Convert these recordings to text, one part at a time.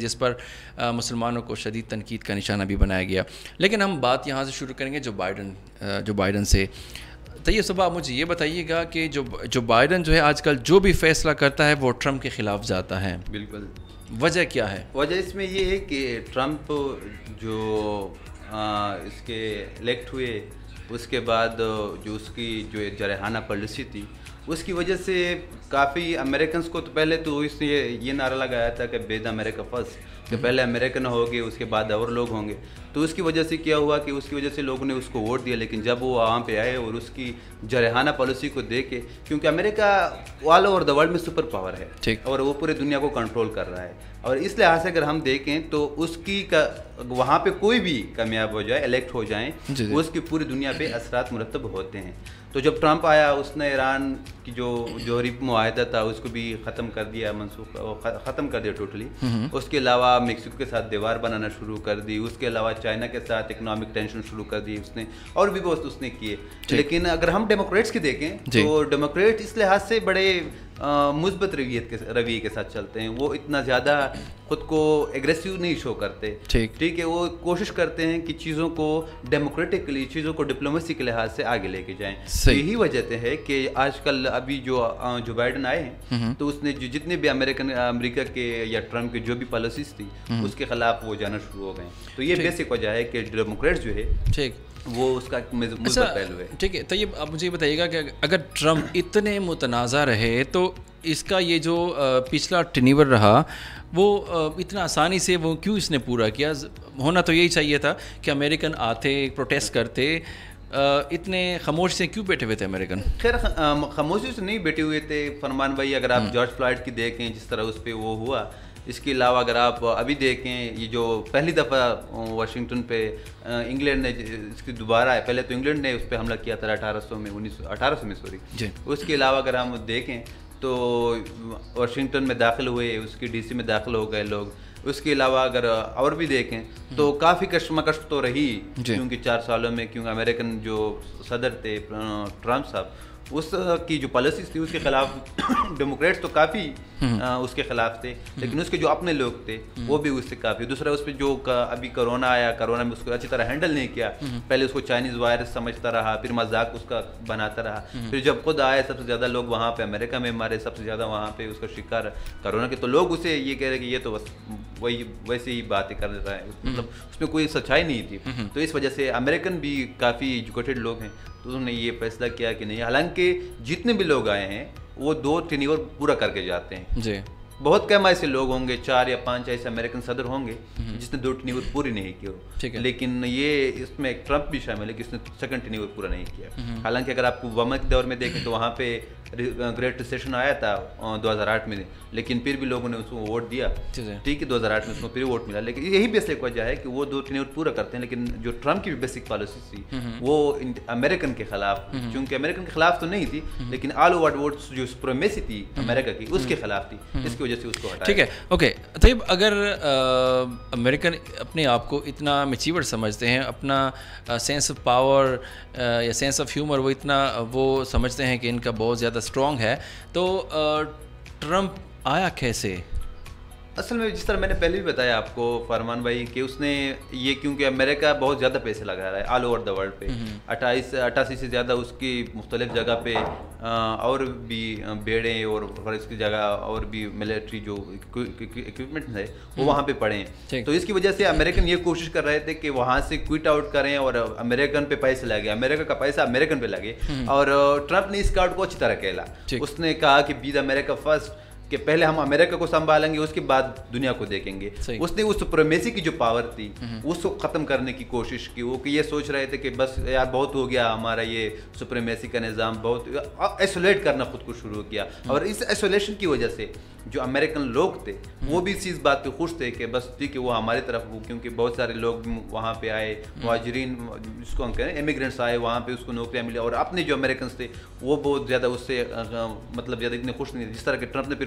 جس پر مسلمانوں کو شدید تنقید کا نشانہ بھی بنایا گیا. لیکن ہم بات یہاں سے شروع کریں گے جو بائیڈن سے. طیب صاحب آپ مجھے یہ بتائیے گا کہ جو بائیڈن جو ہے آج کل جو بھی فیصلہ کرتا ہے وہ ٹرمپ کے خلاف جاتا ہے. بالکل. وجہ کیا ہے؟ وجہ اس میں یہ ہے کہ ٹرمپ جو اس کے الیکٹ ہوئے اس کے بعد جو اس کی جو جارحانہ پالیسی تھی اس کی وجہ سے کافی امریکنز کو تو پہلے تو اس نے یہ نعرہ لگایا تھا کہ بیڈ امریکہ فرسٹ، کہ پہلے امریکن ہوگے اس کے بعد اور لوگ ہوں گے. تو اس کی وجہ سے کیا ہوا کہ اس کی وجہ سے لوگوں نے اس کو ووٹ دیا. لیکن جب وہ وہاں پہ آئے اور اس کی جارحانہ پالیسی کو دیکھے، کیونکہ امریکہ آل اوور دا ورلڈ میں سپر پاور ہے اور وہ پورے دنیا کو کنٹرول کر رہا ہے، اور اس لحاظ سے اگر ہم دیکھیں تو اس کی وہاں پہ کوئی بھی کامیاب ہو جائے، الیکٹ ہو جائیں، اس کی پوری دنیا پہ اثرات مرتب ہوتے ہیں. تو جب ٹرمپ آیا اس نے ایران کی جو جوہری معاہدہ تھا اس کو بھی ختم کر دیا، ختم کر دیا ٹوٹلی. اس کے علاوہ میکسیکو کے ساتھ دیوار بنانا شروع کر دی. اس کے علاوہ چائنا کے ساتھ اکنامک ٹینشن شروع کر دی اس نے، اور بھی بہت اس نے کیے. لیکن اگر ہم ڈیموکریٹس کی دیکھیں تو ڈیموکریٹ اس لحاظ سے بڑے مثبت رویے کے ساتھ چلتے ہیں. وہ اتنا زیادہ خود کو ایگریسو نہیں شو کرتے. ٹھیک ہے، وہ کوشش کرتے ہیں کہ چیزوں کو ڈیموکریٹکلی، چیزوں کو ڈپلومیسی کے لحاظ سے آگے لے کے جائیں. یہی وجہ ہے کہ آج کل ابھی جو بائیڈن آئے ہیں تو اس نے جتنے بھی امریکہ کے یا ٹرمپ کی جو بھی پالیسیز تھی اس کے خلاف وہ جانا شروع ہو گئے. تو یہ بیسک وجہ ہے کہ ڈیموکریٹ جو ہے وہ اس کا مثبت پہلو ہے. ٹھیک ہے. تو یہ آپ مجھے بتائیے گا کہ اگر ٹرمپ اتنے متنازع رہے تو اس کا یہ جو پچھلا ٹینیور رہا وہ اتنا آسانی سے وہ کیوں اس نے پورا کیا؟ ہونا تو یہی چاہیے تھا کہ امریکن آتے، پروٹیسٹ کرتے. اتنے خاموش سے کیوں بیٹھے ہوئے تھے امریکن؟ خیر خاموشی سے نہیں بیٹھے ہوئے تھے فرمان بھائی. اگر آپ جارج فلائیڈ کی دیکھیں جس طرح اس پہ وہ ہوا، اس کے علاوہ اگر آپ ابھی دیکھیں یہ جو پہلی دفعہ واشنگٹن پہ انگلینڈ نے اس کی دوبارہ ہے، پہلے تو انگلینڈ نے اس پہ حملہ کیا تھا 1800 میں. اس کے علاوہ اگر ہم دیکھیں تو واشنگٹن میں داخل ہوئے، اس کی ڈی سی میں داخل ہو گئے لوگ. اس کے علاوہ اگر اور بھی دیکھیں تو کافی کشمکش تو رہی کیونکہ 4 سالوں میں، کیونکہ امریکن جو صدر تھے ٹرمپ صاحب اس کی جو پالیسیز تھی اس کے خلاف ڈیموکریٹس تو کافی اس کے خلاف تھے، لیکن اس کے جو اپنے لوگ تھے وہ بھی اس سے کافی. دوسرا اس پہ جو ابھی کرونا آیا، کرونا میں اس کو اچھی طرح ہینڈل نہیں کیا. پہلے اس کو چائنیز وائرس سمجھتا رہا، پھر مذاق اس کا بناتا رہا. پھر جب خود آئے سب سے زیادہ لوگ وہاں پہ امریکہ میں مارے، سب سے زیادہ وہاں پہ اس کا شکار کرونا کے، تو لوگ اسے یہ کہہ رہے کہ یہ تو بس وہی ویسے ہی باتیں کر رہا ہے، مطلب اس میں کوئی سچائی نہیں تھی. تو اس وجہ سے امریکن بھی کافی ایجوکیٹڈ لوگ ہیں تو انہوں نے یہ فیصلہ کیا کہ نہیں. حالانکہ جتنے بھی لوگ آئے ہیں وہ 2 ٹینیور پورا کر کے جاتے ہیں. بہت کم ایسے لوگ ہوں گے، 4 یا 5 ایسے امریکن صدر ہوں گے جس نے 2 ٹینیور پوری نہیں کی ہو. لیکن یہ اس میں ایک ٹرمپ بھی شامل ہے کہ اس نے 2nd ٹینیور پورا نہیں کیا. حالانکہ اگر آپ کو اوباما کے دور میں دیکھیں تو وہاں پہ گریٹ ریسیشن آیا تھا 2008 میں، لیکن پھر بھی لوگوں نے اس کو ووٹ دیا. ٹھیک ہے، 2008 میں اس کو پھر ووٹ ملا. لیکن یہی بیسک وجہ ہے کہ وہ 2 ٹینیور پورا کرتے ہیں. لیکن جو ٹرمپ کی بھی بیسک پالیسی تھی وہ امریکن کے خلاف، چونکہ امریکن کے خلاف تو نہیں تھی لیکن آل اوور ورلڈ جو سپریمیسی تھی امریکہ کی اس کے خلاف تھی. اس کی وجہ سے اس کو ہٹایا. ٹھیک ہے، اوکے. طیب اگر امریکن اپنے آپ کو اتنا میچیور سمجھتے ہیں، اپنا سینس آف پاور یا سینس آف ہیومر وہ اتنا وہ سمجھتے ہیں کہ ان کا بہت زیادہ اسٹرانگ ہے، تو ٹرمپ آیا کیسے؟ اصل میں جس طرح میں نے پہلے بھی بتایا آپ کو فرمان بھائی کہ اس نے یہ، کیونکہ امریکہ بہت زیادہ پیسے لگا رہا ہے آل اوور دا ورلڈ پہ، 88 سے زیادہ اس کی مختلف جگہ پہ اور بھی بیڑیں اور اس کی جگہ اور بھی ملٹری جو اکوپمنٹ ہے وہ وہاں پہ پڑے ہیں. تو اس کی وجہ سے امریکن یہ کوشش کر رہے تھے کہ وہاں سے کوئٹ آؤٹ کریں اور امریکن پہ پیسے لگے، امریکہ کا پیسہ امریکن پہ لگے. اور ٹرمپ نے اس کارڈ کو اچھی طرح کھیلا. اس نے کہا کہ بی دا امریکہ فرسٹ، کہ پہلے ہم امریکہ کو سنبھالیں گے اس کے بعد دنیا کو دیکھیں گے. اس نے اس سپریمیسی کی جو پاور تھی اس کو ختم کرنے کی کوشش کی. وہ کہ یہ سوچ رہے تھے کہ بس یار بہت ہو گیا ہمارا یہ سپریمیسی کا نظام، بہت ایسولیٹ کرنا خود کو شروع کیا. اور اس ایسولیشن کی وجہ سے جو امریکن لوگ تھے وہ بھی اس بات پہ خوش تھے کہ بس ٹھیک ہے وہ ہماری طرف ہو، کیونکہ بہت سارے لوگ وہاں پہ آئے، مہاجرین جس کو ہم کہیں امیگرینٹس آئے وہاں پہ، اس کو نوکریاں ملی. اور اپنے جو امریکنس تھے وہ بہت زیادہ اس سے مطلب زیادہ اتنے خوش نہیں تھے. جس طرح کہ ٹرمپ نے پھر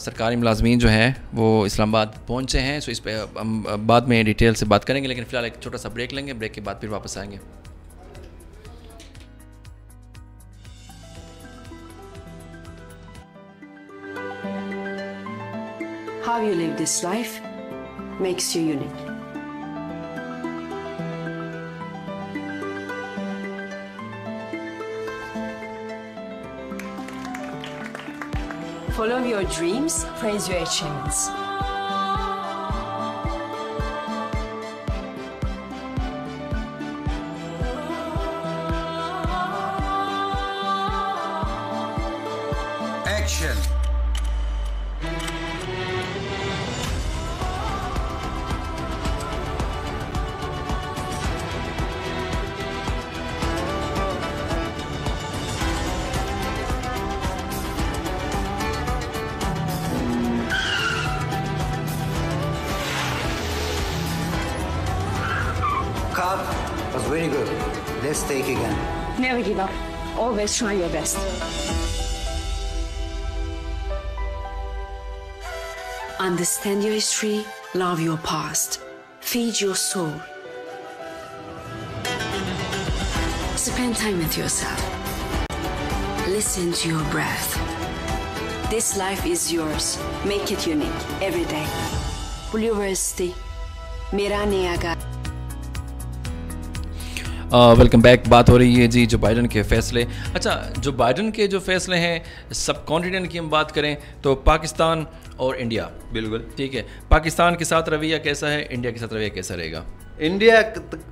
سرکاری ملازمین جو ہیں وہ اسلام آباد پہنچے ہیں. سو اس پہ ہم بعد میں ڈیٹیل سے بات کریں گے, لیکن فی الحال ایک چھوٹا سا بریک لیں گے. بریک کے بعد پھر واپس آئیں گے. How you live this life makes you unique. Follow your dreams, praise your achievements. Action. Cup was very good. Let's take again. Never give up. Always try your best. Understand your history, love your past, feed your soul. Spend time with yourself. Listen to your breath. This life is yours. Make it unique every day. Blue University. Mera naya gha. Welcome back. بات ہو رہی ہے جی Joe Biden کے فیصلے. اچھا, Joe Biden کے جو فیصلے ہیں سب کانٹیننٹ کی ہم بات کریں تو پاکستان اور انڈیا, بالکل ٹھیک ہے, پاکستان کے ساتھ رویہ کیسا ہے, انڈیا کے ساتھ رویہ کیسا رہے گا؟ انڈیا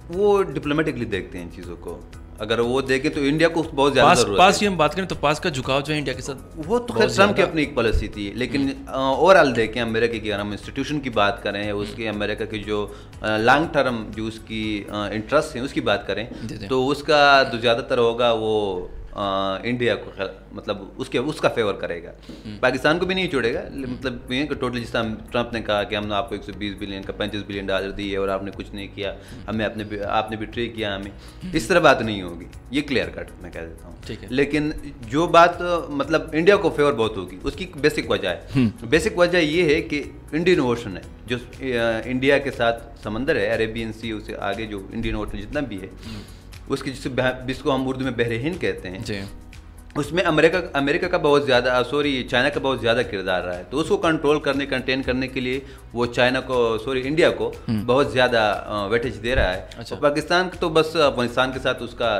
وہ ڈپلومیٹکلی دیکھتے ہیں ان چیزوں کو. اگر وہ دیکھیں تو انڈیا کو بہت زیادہ ضرورت ہے. پاس کی ہم بات کریں تو پاس کا جھکاؤ جو ہے انڈیا کے ساتھ, وہ تو خیر ٹرمپ کی اپنی ایک پالیسی تھی, لیکن اوور آل دیکھیں امریکہ کی, اگر ہم انسٹیٹیوشن کی بات کریں, اس کے امریکہ کی جو لانگ ٹرم جو اس کی انٹرسٹ ہیں اس کی بات کریں تو اس کا جو زیادہ تر ہوگا وہ انڈیا کو مطلب اس کا فیور کرے گا. پاکستان کو بھی نہیں چھوڑے گا, مطلب یہ کہ ٹوٹل جس طرح ٹرمپ نے کہا کہ ہم نے آپ کو 120 بلین کا 35 بلین ڈالر دیے اور آپ نے کچھ نہیں کیا, ہمیں آپ نے بٹرے کیا ہمیں, اس طرح بات نہیں ہوگی, یہ کلیئر کٹ میں کہہ دیتا ہوں. لیکن جو بات مطلب انڈیا کو فیور بہت ہوگی, اس کی بیسک وجہ ہے. بیسک وجہ یہ ہے کہ انڈین اوشن ہے جو انڈیا کے ساتھ سمندر ہے, عربین سی, اس سے آگے جو انڈین اوشن جتنا بھی ہے اس کی جس کو ہم اردو میں بحر ہند کہتے ہیں, اس میں امریکہ کا بہت زیادہ چائنا کا بہت زیادہ کردار رہا ہے. تو اس کو کنٹرول کرنے کنٹین کرنے کے لیے وہ انڈیا کو بہت زیادہ ویٹیج دے رہا ہے. اور پاکستان تو بس افغانستان کے ساتھ اس کا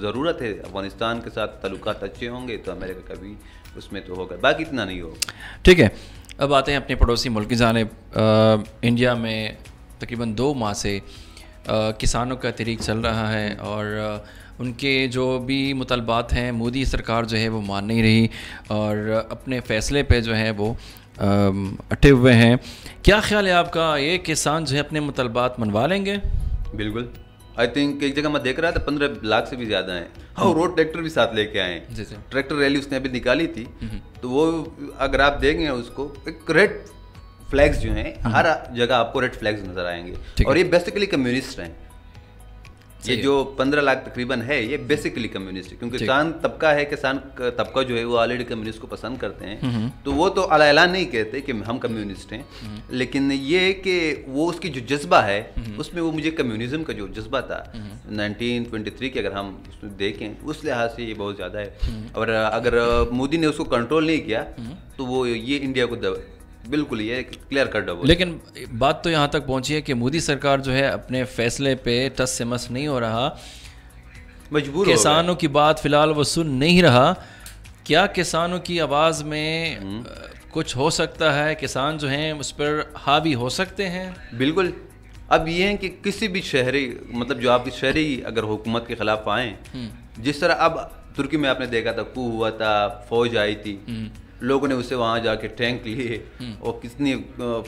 ضرورت ہے, افغانستان کے ساتھ تعلقات اچھے ہوں گے تو امریکہ کا بھی اس میں تو ہوگا, باقی اتنا نہیں ہوگا. ٹھیک ہے, اب آتے ہیں اپنے پڑوسی ملک کی جانب. انڈیا میں تقریباً 2 ماہ سے کسانوں کا تحریک چل رہا ہے اور ان کے جو بھی مطالبات ہیں مودی سرکار جو ہے وہ مان نہیں رہی اور اپنے فیصلے پہ جو ہے وہ اٹھے ہوئے ہیں. کیا خیال ہے آپ کا, یہ کسان جو ہے اپنے مطالبات منوا لیں گے؟ بالکل, آئی تھنک ایک جگہ میں دیکھ رہا تھا 15 لاکھ سے بھی زیادہ ہیں, اور روڈ ٹریکٹر بھی ساتھ لے کے آئے ہیں. ٹریکٹر ریلی اس نے ابھی نکالی تھی, تو وہ اگر آپ دیکھیں اس کو ایک ریڈ فلیگز جو ہیں, ہر جگہ آپ کو ریڈ فلیگز نظر آئیں گے, اور یہ بیسیکلی کمیونسٹ ہیں. یہ جو 15 لاکھ تقریباً ہے یہ بیسیکلی کمیونسٹ ہے, کیونکہ کسان طبقہ ہے, کسان طبقہ جو ہے وہ آلریڈی کمیونسٹ کو پسند کرتے ہیں. تو وہ تو اعلان نہیں کہتے کہ ہم کمیونسٹ ہیں, لیکن یہ کہ وہ اس کی جو جذبہ ہے اس میں وہ مجھے کمیونزم کا جو جذبہ تھا 1923 کے اگر ہم اس میں دیکھیں اس لحاظ سے یہ بہت زیادہ ہے. اور اگر مودی نے اس کو کنٹرول نہیں کیا تو وہ یہ انڈیا کو بالکل یہ کلیئر کر دو. لیکن بات تو یہاں تک پہنچی ہے کہ مودی سرکار جو ہے اپنے فیصلے پہ ٹس سے مس نہیں ہو رہا, مجبور کسانوں کی بات فی الحال وہ سن نہیں رہا. کیا کسانوں کی آواز میں کچھ ہو سکتا ہے, کسان جو ہیں اس پر حاوی ہو سکتے ہیں؟ بالکل. اب یہ ہے کہ کسی بھی شہری مطلب جو آپ کی شہری اگر حکومت کے خلاف آئیں, جس طرح اب ترکی میں آپ نے دیکھا تھا کو ہوا تھا, فوج آئی تھی, لوگوں نے اسے وہاں جا کے ٹینک لیے اور کتنی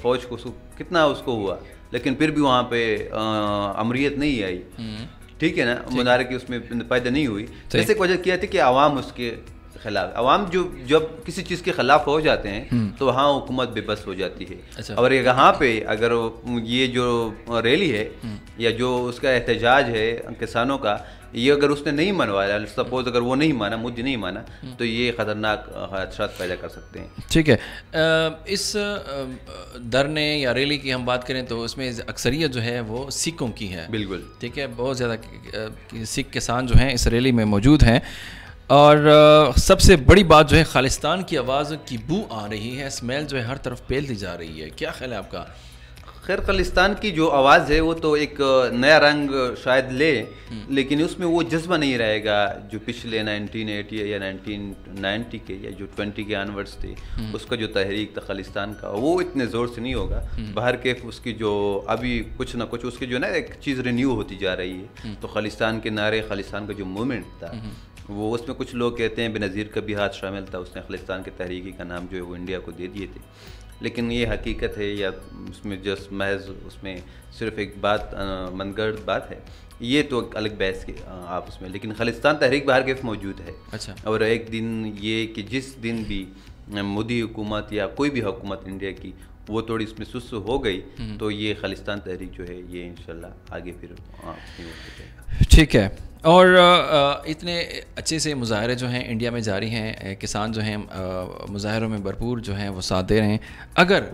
فوج کو کتنا اس کو ہوا, لیکن پھر بھی وہاں پہ امریت نہیں آئی. ٹھیک ہے نا, مظاہرے کی اس میں پیدا نہیں ہوئی. جیسے ایک وجہ کیا تھی کہ عوام اس کے خلاف. عوام جب کسی چیز کے خلاف ہو جاتے ہیں تو وہاں حکومت بے بس ہو جاتی ہے. اور یہاں پہ اگر یہ جو ریلی ہے یا جو اس کا احتجاج ہے کسانوں کا, یہ اگر اس نے نہیں منوایا, سپوز اگر وہ نہیں مانا, مودی نہیں مانا, تو یہ خطرناک خدشات پیدا کر سکتے ہیں. ٹھیک ہے. اس دھرنے یا ریلی کی ہم بات کریں تو اس میں اکثریت جو ہے وہ سکھوں کی ہے. بالکل ٹھیک ہے, بہت زیادہ سکھ کسان جو ہیں اس ریلی میں موجود ہیں. اور سب سے بڑی بات جو ہے خالصتان کی آواز کی بو آ رہی ہے, اسمیل جو ہے ہر طرف پھیلتی جا رہی ہے. کیا خیال ہے آپ کا؟ خیر خالصتان کی جو آواز ہے وہ تو ایک نیا رنگ شاید لے, لیکن اس میں وہ جذبہ نہیں رہے گا جو پچھلے 1980 یا 1990 کے یا جو 20 کے آنورڈس تھے. اس کا جو تحریک تھا خالصتان کا, وہ اتنے زور سے نہیں ہوگا. باہر کے اس کی جو ابھی کچھ نہ کچھ اس کی جو نا ایک چیز رینیو ہوتی جا رہی ہے. تو خالصتان کے نعرے, خالصتان کا جو موومنٹ تھا وہ, اس میں کچھ لوگ کہتے ہیں بنظیر کا بھی ہاتھ شامل تھا. اس نے خالصتان کے تحریکی کا نام جو ہے وہ انڈیا کو دے دیے تھے. لیکن یہ حقیقت ہے یا اس میں جس محض اس میں صرف ایک بات من گھڑت بات ہے, یہ تو الگ بحث کے آپس میں. لیکن خالصتان تحریک باہر کیف موجود ہے. اچھا. اور ایک دن یہ کہ جس دن بھی مودی حکومت یا کوئی بھی حکومت انڈیا کی وہ تھوڑی اس میں سست ہو گئی تو یہ خالصتان تحریک جو ہے یہ انشاءاللہ آگے پھر ٹھیک ہے. اور اتنے اچھے سے مظاہرے جو ہیں انڈیا میں جاری ہیں, کسان جو ہیں مظاہروں میں بھرپور جو ہیں وہ ساتھ دے رہے ہیں. اگر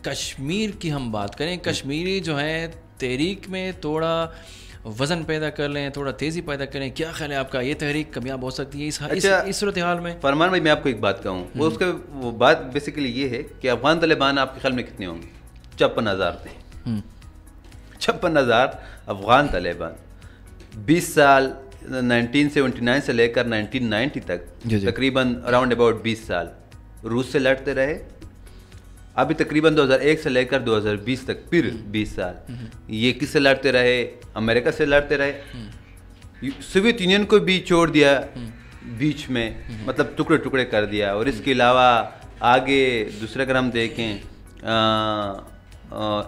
کشمیر کی ہم بات کریں, کشمیری جو ہیں تحریک میں تھوڑا وزن پیدا کر لیں, تھوڑا تیزی پیدا کریں, کیا خیال ہے آپ کا؟ یہ تحریک کامیاب ہو سکتی ہے اس صورتحال میں؟ فرمان بھائی میں آپ کو ایک بات کہوں, وہ اس کا وہ بات بیسیکلی یہ ہے کہ افغان طالبان آپ کے خیال میں کتنے ہوں گے؟ 56,000 تھے. 56,000 افغان طالبان 20 سال 1979 سے لے کر 1990 تک تقریباً اراؤنڈ اباؤٹ 20 سال روس سے لڑتے رہے. ابھی تقریباً 2001 سے لے کر 2020 تک پھر 20 سال یہ کس سے لڑتے رہے؟ امریکہ سے لڑتے رہے. سوویت یونین کو بھی چھوڑ دیا بیچ میں, مطلب ٹکڑے ٹکڑے کر دیا. اور اس کے علاوہ آگے دوسرے اگر ہم دیکھیں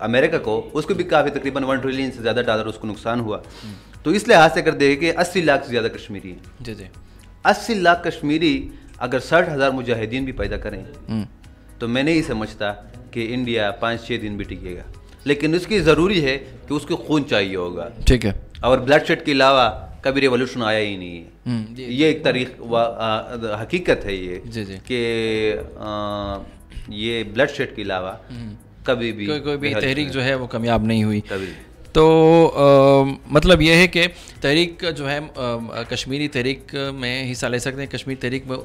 امریکہ کو, اس کو بھی کافی تقریباً 1 ٹریلین سے زیادہ ڈالر اس کو نقصان ہوا. تو اس لحاظ سے اگر دیکھیں کہ 80 لاکھ سے زیادہ کشمیری ہیں. جی جی 80 لاکھ کشمیری اگر 60,000 مجاہدین بھی پیدا کریں تو میں نہیں سمجھتا کہ انڈیا 5-6 دن بھی ٹکے گا. لیکن اس کی ضروری ہے کہ اس کو خون چاہیے ہوگا. ٹھیک ہے. اور بلڈ شیڈ کے علاوہ کبھی ریولوشن آیا ہی نہیں ہے. یہ ایک تاریخ حقیقت ہے یہ کہ یہ بلڈ شیڈ کے علاوہ کبھی بھی کوئی بھی تحریک جو ہے وہ کامیاب نہیں ہوئی. کبھی. تو مطلب یہ ہے کہ تحریک جو ہے کشمیری تحریک میں حصہ لے سکتے ہیں. کشمیر تحریک میں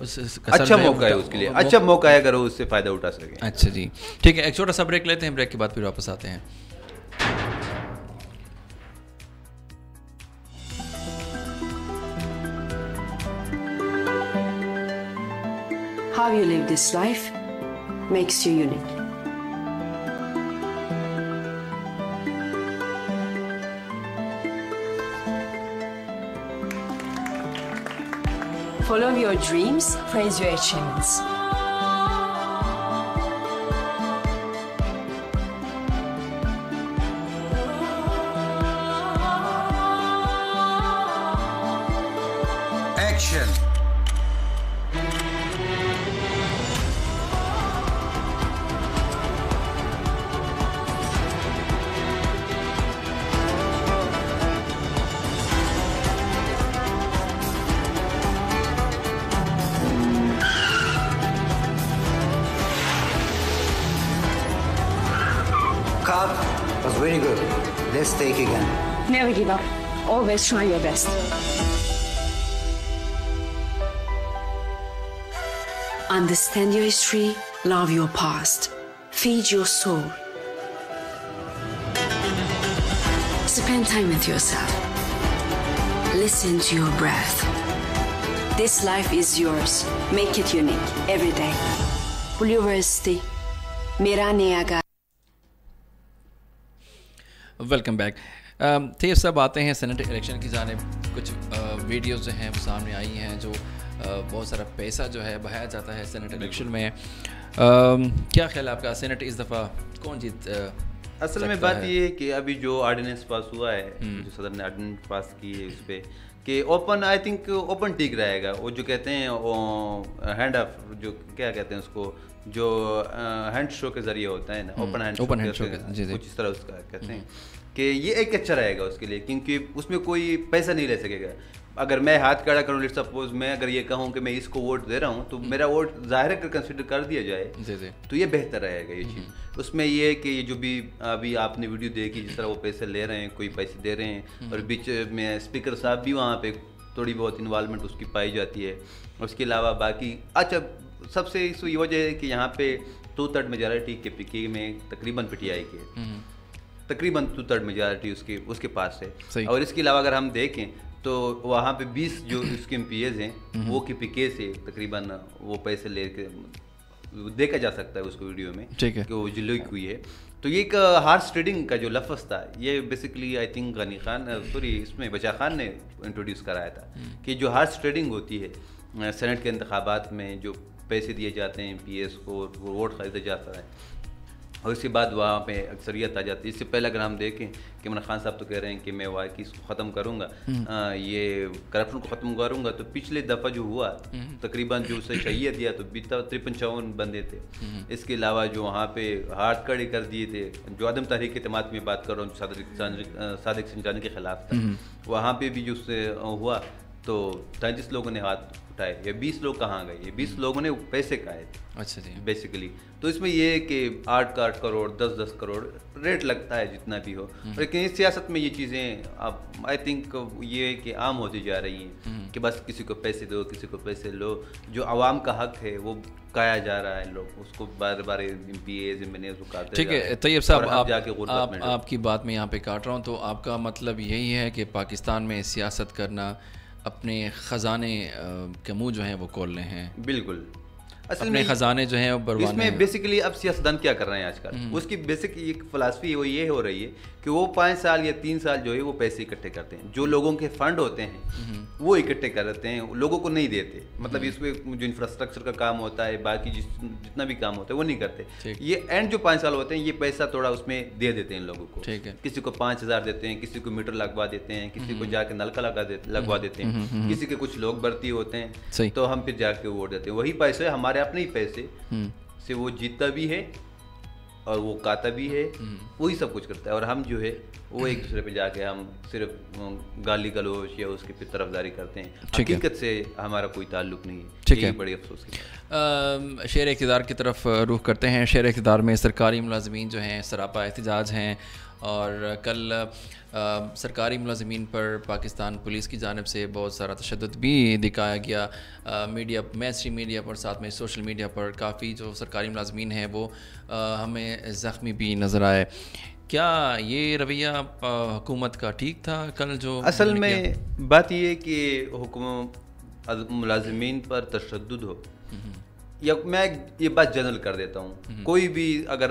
اچھا موقع ہے اس کے لیے, اچھا موقع ہے اگر وہ اس سے فائدہ اٹھا سکیں. اچھا جی ٹھیک ہے, ایک چھوٹا سا بریک لیتے ہیں, بریک کے بعد پھر واپس آتے ہیں. How you live this life makes you unique. Follow your dreams, praise your achievements. Action. Cut was very good. Let's take again. Never give up. Always try your best. Understand your history, love your past, feed your soul. Spend time with yourself. Listen to your breath. This life is yours. Make it unique every day. Blue University. Mera naya gaya. Welcome back. تھے سب آتے ہیں Saint election کی جانب. کچھ videos جو ہیں وہ سامنے آئی ہیں جو بہت سارا پیسہ جو ہے بہایا جاتا ہے سینٹ الیکشن میں. کیا خیال ہے آپ کا؟ سینٹ اس دفعہ کون اصل میں بات یہ ہے کہ ابھی جو آرڈیننس پاس ہوا ہے، جو صدر نے آرڈیننس پاس کی ہے اس پہ کہ اوپن، آئی تھنک اوپن ٹھیک رہے گا. وہ جو کہتے ہیں ہینڈ آف، جو کیا کہتے ہیں اس کو، جو ہینڈ شو کے ذریعے ہوتا ہے نا، اوپن ہینڈ شو کچھ اس طرح اس کا کہتے ہیں کہ یہ ایک اچھا رہے گا اس کے لیے، کیونکہ اس میں کوئی پیسہ نہیں لے سکے گا. اگر میں ہاتھ کھڑا کروں، لیٹ سپوز میں اگر یہ کہوں کہ میں اس کو ووٹ دے رہا ہوں تو میرا ووٹ ظاہر کر کنسیڈر کر دیا جائے تو یہ بہتر رہے گا یہ چیز. اس میں یہ ہے کہ یہ جو بھی ابھی آپ نے ویڈیو دیکھی جس طرح وہ پیسے لے رہے ہیں، کوئی پیسے دے رہے ہیں، اور بیچ میں اسپیکر صاحب بھی وہاں پہ تھوڑی بہت انوالومنٹ اس کی پائی جاتی ہے. اس کے علاوہ باقی اچھا سب سے اس وجہ ہے کہ یہاں پہ 2/3 میجارٹی کے پی کے میں تقریباً پی ٹی آئی کی ہے، تقریباً 2/3 میجارٹی اس کے پاس ہے. اور اس کے علاوہ اگر ہم دیکھیں تو وہاں پہ 20 جو اس کے ایم پی ایز ہیں وہ کے پی کے سے تقریباً وہ پیسے لے کے دیکھا جا سکتا ہے اس کو ویڈیو میں کہ وہ جو لیک ہوئی ہے. تو یہ ایک ہارس ٹریڈنگ کا جو لفظ تھا یہ بیسیکلی آئی تھنک غنی خان اس میں بچا خان نے انٹروڈیوس کرایا تھا کہ جو ہارس ٹریڈنگ ہوتی ہے سینٹ کے انتخابات میں، جو پیسے دیے جاتے ہیں ایم پی ایس کو، وہ ووٹ خریدا جاتا ہے اور اس کے بعد وہاں پہ اکثریت آ جاتی ہے. اس سے پہلے اگر ہم دیکھیں کہ عمران خان صاحب تو کہہ رہے ہیں کہ میں واقعی اس کو ختم کروں گا، یہ کرپشن کو ختم کروں گا، تو پچھلے دفعہ جو ہوا تقریباً جو اسے شہیت دیا تو 53-54 بندے تھے. اس کے علاوہ جو وہاں پہ ہاتھ کھڑے کر دیے تھے، جو عدم تحریک اعتماد میں بات کر رہا ہوں، صادق سنجانی کے خلاف تھا، وہاں پہ بھی جو اس سے ہوا تو 33 لوگوں نے ہاتھ اٹھائے. یا 20 لوگ کہاں گئے؟ یہ 20 لوگوں نے پیسے کھائے تھے. اچھا جی. بیسیکلی تو اس میں یہ ہے کہ 8 کروڑ 10 کروڑ ریٹ لگتا ہے جتنا بھی ہو. لیکن اس سیاست میں یہ چیزیں اب آئی تھنک یہ ہے کہ عام ہوتی جا رہی ہیں کہ بس کسی کو پیسے دو، کسی کو پیسے لو. جو عوام کا حق ہے وہ کایا جا رہا ہے، لوگ اس کو بار بار M P is M N is کاتے. ٹھیک ہے طیب صاحب، آپ کی بات میں یہاں پہ کاٹ رہا ہوں، تو آپ کا مطلب یہی ہے کہ پاکستان میں سیاست کرنا اپنے خزانے کے منہ جو ہیں وہ کھولنے ہیں. بالکل، اپنے خزانے جو ہیں وہ بروانے. اس میں بیسیکلی اب سیاستدان کیا کر رہے ہیں آج کل، اس کی بیسک ایک فلسفی وہ یہ ہو رہی ہے کہ وہ 5 سال یا 3 سال جو ہے وہ پیسے اکٹھے کرتے ہیں. جو لوگوں کے فنڈ ہوتے ہیں وہ اکٹھے کرتے ہیں، لوگوں کو نہیں دیتے. مطلب اس میں جو انفراسٹرکچر کا کام ہوتا ہے، باقی جتنا بھی کام ہوتا ہے وہ نہیں کرتے. یہ اینڈ جو 5 سال ہوتے ہیں یہ پیسہ تھوڑا اس میں دے دیتے ہیں لوگوں کو. کسی کو 5,000 دیتے ہیں، کسی کو میٹر لگوا دیتے ہیں، کسی کو جا کے نلکا لگوا دیتے ہیں، کسی کے کچھ لوگ بھرتی ہوتے ہیں تو ہم پھر جا کے ووٹ دیتے ہیں. وہی پیسے ہمارے اپنے ہی پیسے سے وہ جیتتا بھی ہے اور وہ کاتا بھی ہے، وہی سب کچھ کرتا ہے. اور ہم جو ہے وہ ایک دوسرے پہ جا کے ہم صرف گالی گلوچ یا اس کی طرفداری کرتے ہیں. حقیقت سے ہمارا کوئی تعلق نہیں ہے. ٹھیک ہے، بڑی افسوس کی. شہر اقتدار کی طرف رخ کرتے ہیں. شہر اقتدار میں سرکاری ملازمین جو ہیں سراپا احتجاج ہیں، اور کل سرکاری ملازمین پر پاکستان پولیس کی جانب سے بہت سارا تشدد بھی دکھایا گیا. میڈیا، مین اسٹریم میڈیا پر، ساتھ میں سوشل میڈیا پر کافی جو سرکاری ملازمین ہیں وہ ہمیں زخمی بھی نظر آئے. کیا یہ رویہ حکومت کا ٹھیک تھا کل؟ جو اصل میں بات یہ ہے کہ حکومت ملازمین پر تشدد ہو، یا میں یہ بات جنرل کر دیتا ہوں، کوئی بھی اگر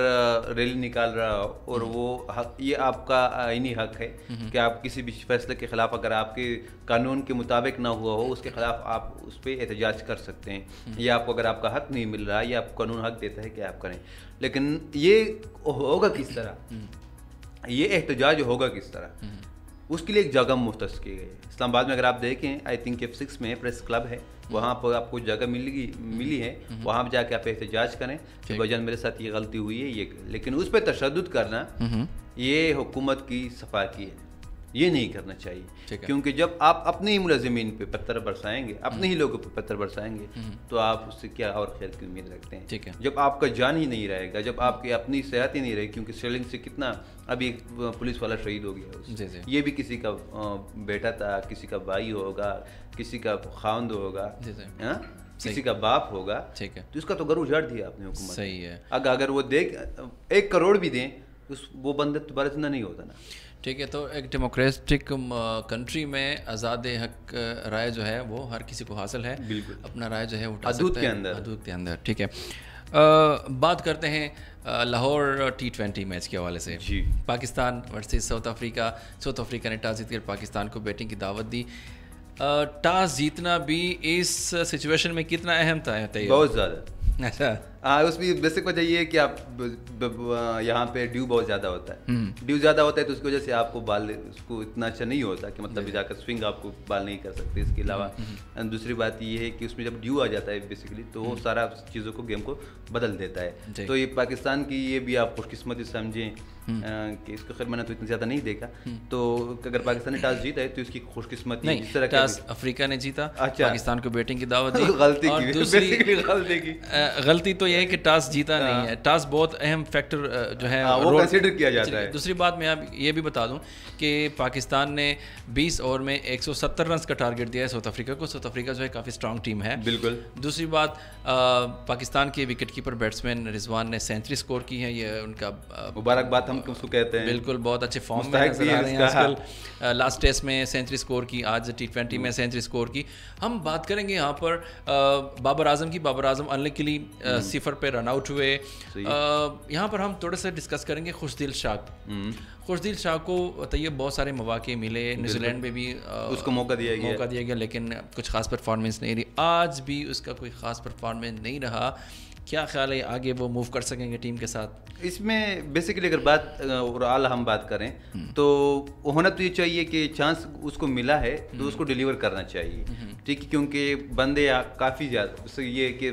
ریلی نکال رہا ہو اور وہ حق، یہ آپ کا آئینی حق ہے کہ آپ کسی بھی فیصلے کے خلاف، اگر آپ کے قانون کے مطابق نہ ہوا ہو، اس کے خلاف آپ اس پہ احتجاج کر سکتے ہیں. یا آپ کو اگر آپ کا حق نہیں مل رہا ہے یا آپ کو قانون حق دیتا ہے کہ آپ کریں. لیکن یہ ہوگا کس طرح، یہ احتجاج ہوگا کس طرح، اس کے لیے ایک جگہ مختص کی گئی. اسلام آباد میں اگر آپ دیکھیں آئی تھنک F6 میں پریس کلب ہے، وہاں پر آپ کو جگہ ملی ہے، وہاں پہ جا کے آپ احتجاج کریں کہ بھائی میرے ساتھ یہ غلطی ہوئی ہے. یہ لیکن اس پہ تشدد کرنا یہ حکومت کی صفاقی ہے، یہ نہیں کرنا چاہیے. کیونکہ جب آپ اپنے ہی ملازمین پہ پتھر برسائیں گے، اپنے ہی لوگوں پہ پتھر برسائیں گے، تو آپ اس سے کیا اور خیر کی امید رکھتے ہیں؟ جب آپ کا جان ہی نہیں رہے گا، جب آپ کی اپنی صحت ہی نہیں رہے گی، کیونکہ سیلنگ سے کتنا ابھی پولیس والا شہید ہو گیا، یہ بھی کسی کا بیٹا تھا، کسی کا بھائی ہوگا، کسی کا خاوند ہوگا، کسی کا باپ ہوگا، تو اس کا تو گھر اجاڑ دیا آپ نے حکومت. صحیح ہے. اگر وہ 1 کروڑ بھی دیں وہ بندہ دوبارہ زندہ نہیں ہوتا نا. ٹھیک ہے. تو ایک ڈیموکریٹک کنٹری میں آزاد حق رائے جو ہے وہ ہر کسی کو حاصل ہے. بالکل. اپنا رائے جو ہے اٹھا سکتا ہے حدود کے اندر. ٹھیک ہے. بات کرتے ہیں لاہور T20 میچ کے حوالے سے. جی. Pakistan versus South Africa. South Africa نے ٹاس جیت کر پاکستان کو بیٹنگ کی دعوت دی. ٹاس جیتنا بھی اس سچویشن میں کتنا اہم تھا؟ بہت زیادہ. اچھا. ہاں اس میں بیسک وجہ یہ ہے کہ آپ یہاں پہ ڈیو بہت زیادہ ہوتا ہے. ڈیو زیادہ ہوتا ہے تو اس کی وجہ سے آپ کو بال اس کو اتنا اچھا نہیں ہوتا کہ مطلب جا کر سوئنگ آپ کو بال نہیں کر سکتے. اس کے علاوہ دوسری بات یہ ہے کہ اس میں جب ڈیو آ جاتا ہے بیسیکلی تو وہ سارا چیزوں کو گیم کو بدل دیتا ہے. تو یہ پاکستان کی یہ بھی آپ خوش قسمتی سمجھیں کہ اس کو خیر میں نے تو اتنا زیادہ نہیں دیکھا. تو اگر پاکستان نے ٹاس جیتا ہے تو اس کی خوش قسمتی نہیں, جس طرح ٹاس افریقہ نے جیتا, پاکستان کو بیٹنگ کی دعوت دی. غلطی اور کی دوسری غلطی تو یہ ہے کہ ٹاس جیتا نہیں ہے. ٹاس بہت اہم فیکٹر جو ہے وہ کنسیڈر کیا جاتا ہے. دوسری بات میں یہ بھی بتا دوں کہ پاکستان نے 20 اوور میں 170 رنز کا ٹارگیٹ دیا ہے ساؤتھ افریقہ کو. ساؤتھ افریقہ جو ہے کافی اسٹرانگ ٹیم ہے. بالکل. دوسری بات پاکستان کے وکٹ کیپر بیٹسمین رضوان نے سینچری اسکور کی ہے. یہ ان کا مبارکباد ہم اس کو کہتے ہیں. بالکل بہت اچھے فارم میں نظر آ رہے ہیں آج کل. لاسٹ ٹیسٹ میں سینچری اسکور کی, آج T20 میں سینچری اسکور کی. ہم بات کریں گے یہاں پر بابر اعظم کی. بابر اعظم انلیکلی 0 پہ رن آؤٹ ہوئے. یہاں پر ہم تھوڑا سا ڈسکس کریں گے خوشدل شاہ. خوشدل شاہ کو طیب بہت سارے مواقع ملے, نیوزی لینڈ میں بھی اس کو موقع دیا گیا لیکن کچھ خاص پرفارمنس نہیں رہی. آج بھی اس کا کوئی خاص پرفارمنس نہیں رہا. کیا خیال ہے آگے وہ موو کر سکیں گے ٹیم کے ساتھ؟ اس میں بیسیکلی اگر بات اوورآل ہم بات کریں تو ہونا تو یہ چاہیے کہ چانس اس کو ملا ہے تو اس کو ڈیلیور کرنا چاہیے. ٹھیک ہے, کیونکہ بندے کافی زیادہ یہ کہ